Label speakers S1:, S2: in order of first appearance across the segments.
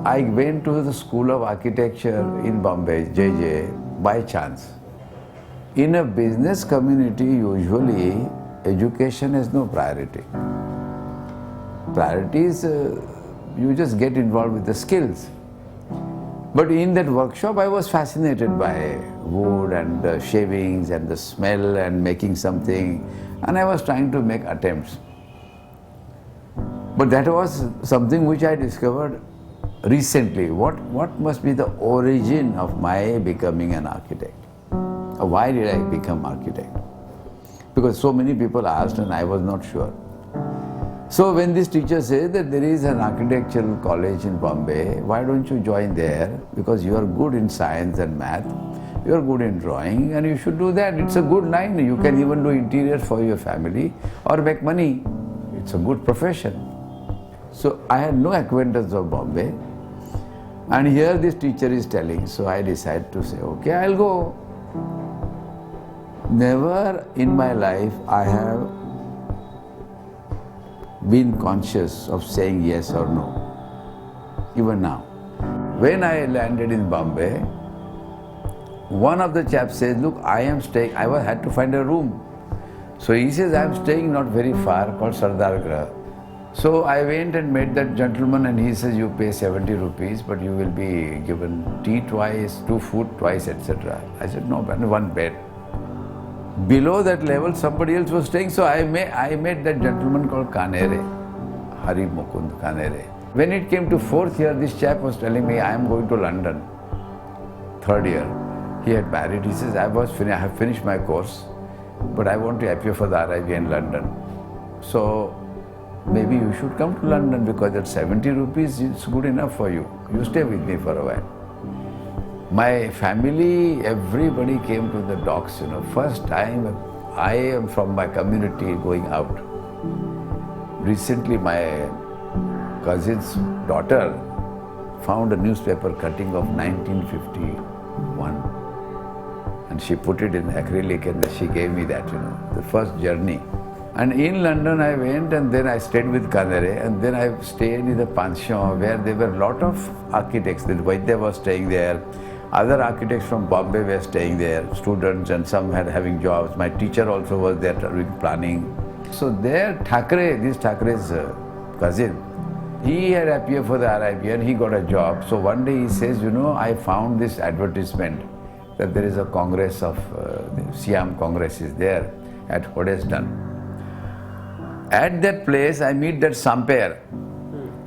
S1: I went to the School of Architecture in Bombay, JJ, by chance. In a business community, usually education has no priority. Priority is you just get involved with the skills. But in that workshop, I was fascinated by wood and the shavings and the smell and making something, and I was trying to make attempts. But that was something which I discovered recently. What must be the origin of my becoming an architect? Why did I become architect? Because so many people asked and I was not sure. So when this teacher says that there is an architectural college in Bombay, why don't you join there? Because you are good in science and math, you are good in drawing, and you should do that. It's a good line. You can even do interiors for your family or make money. It's a good profession. So I had no acquaintance of Bombay, and here this teacher is telling, so I decided to say, okay, I'll go. Never in my life I have been conscious of saying yes or no, even now. When I landed in Bombay, one of the chaps says, look, I had to find a room. So he says, I am staying not very far, called Sardar Graha. So I went and met that gentleman, and he says, you pay 70 rupees, but you will be given tea twice, 2 food twice, etc. I said, no, but 1 bed. Below that level, somebody else was staying, so I met that gentleman called Kanere, Hari Mukund Kanere. When it came to 4th year, this chap was telling me, I am going to London, 3rd year. He had married. He says, I have finished my course, but I want to appear for the RIB in London. So maybe you should come to London, because at 70 rupees it's good enough for you. You stay with me for a while. My family, everybody came to the docks, First time I am from my community going out. Recently my cousin's daughter found a newspaper cutting of 1951, and she put it in acrylic and she gave me that, the first journey. And in London I went, and then I stayed with Kanere, and then I stayed in the pension where there were a lot of architects. The Vaidya was staying there. Other architects from Bombay were staying there, students, and some had having jobs. My teacher also was there doing planning. So there, this Thakure's cousin, he had appeared for the RIB and he got a job. So one day he says, I found this advertisement that there is a congress of, the Siam Congress is there at Hoddesdon. At that place, I meet that Samper.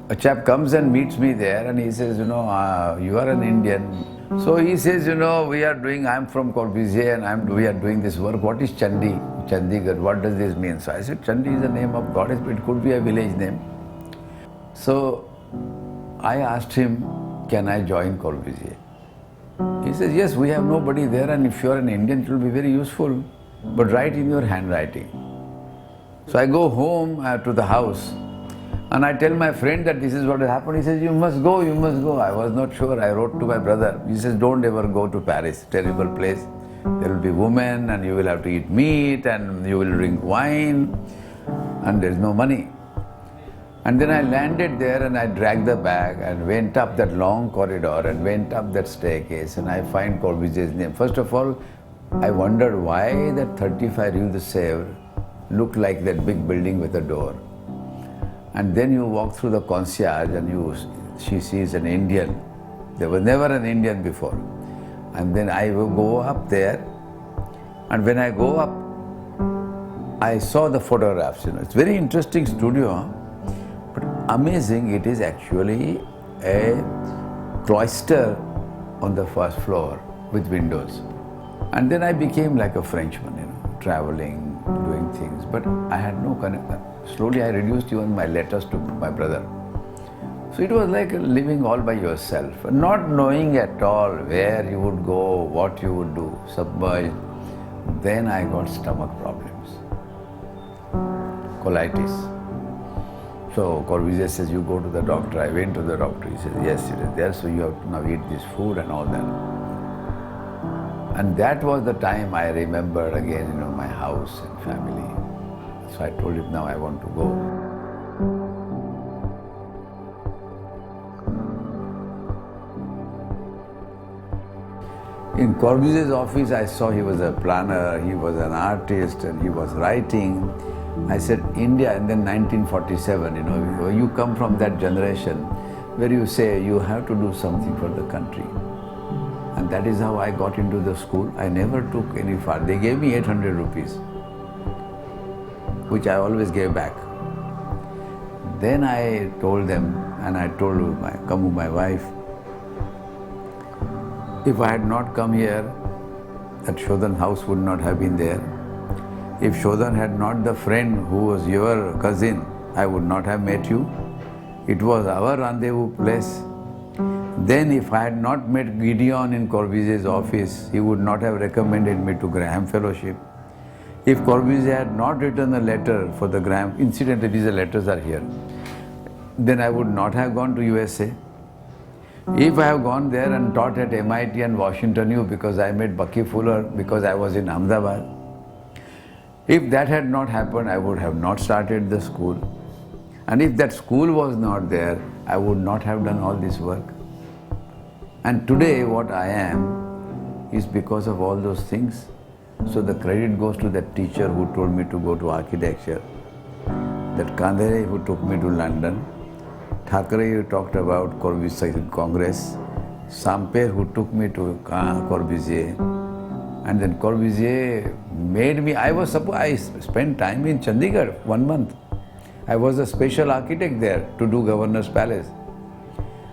S1: A chap comes and meets me there, and he says, you are an Indian. So he says, I'm from Corbusier, and we are doing this work. What is Chandigarh? What does this mean? So I said, Chandi is the name of goddess, but it could be a village name. So I asked him, can I join Corbusier? He says, yes, we have nobody there, and if you are an Indian, it will be very useful, but write in your handwriting. So I go home to the house, and I tell my friend that this is what has happened. He says, you must go, you must go. I was not sure. I wrote to my brother. He says, don't ever go to Paris, terrible place. There will be women, and you will have to eat meat, and you will drink wine, and there is no money. And then I landed there, and I dragged the bag and went up that long corridor and went up that staircase, and I find Corbusier's name. First of all, I wondered why that 35 Rue de Sèvres looked like that big building with a door. And then you walk through the concierge, and she sees an Indian. There was never an Indian before. And then I will go up there, and when I go up, I saw the photographs. It's a very interesting studio, but amazing. It is actually a cloister on the first floor with windows. And then I became like a Frenchman, traveling, doing things, but I had no connection. Slowly I reduced even my letters to my brother. So it was like living all by yourself, not knowing at all where you would go, what you would do, submerged. Then I got stomach problems, colitis. So Corbusier says, you go to the doctor. I went to the doctor. He says, yes, it is there, so you have to now eat this food and all that. And that was the time I remembered again, my house and family. So I told him, now I want to go. In Corbusier's office, I saw he was a planner, he was an artist, and he was writing. I said, India, and then 1947, you come from that generation where you say you have to do something for the country. And that is how I got into the school. I never took any far. They gave me 800 rupees, which I always gave back. Then I told them, and I told my wife, if I had not come here, that Shodhan house would not have been there. If Shodhan had not the friend who was your cousin, I would not have met you. It was our rendezvous place. Then if I had not met Gideon in Corbusier's office, he would not have recommended me to Graham Fellowship. If Corbusier had not written a letter for the Graham, incidentally these letters are here, then I would not have gone to USA. If I have gone there and taught at MIT and Washington U because I met Bucky Fuller because I was in Ahmedabad, if that had not happened, I would have not started the school. And if that school was not there, I would not have done all this work. And today what I am is because of all those things. So the credit goes to that teacher who told me to go to architecture, that Kandhere who took me to London, Thackeray who talked about Corbusier Congress, Samper who took me to Corbusier, and then Corbusier made me, I spent time in Chandigarh 1 month. I was a special architect there to do Governor's Palace.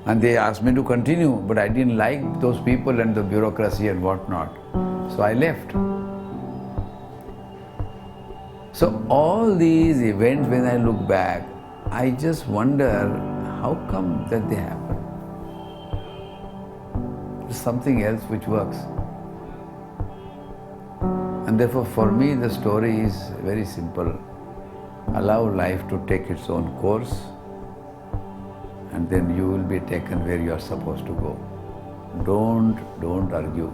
S1: And they asked me to continue, but I didn't like those people and the bureaucracy and whatnot. So I left. So all these events, when I look back, I just wonder, how come that they happen? There's something else which works. And therefore for me the story is very simple. Allow life to take its own course, and then you will be taken where you are supposed to go. Don't argue.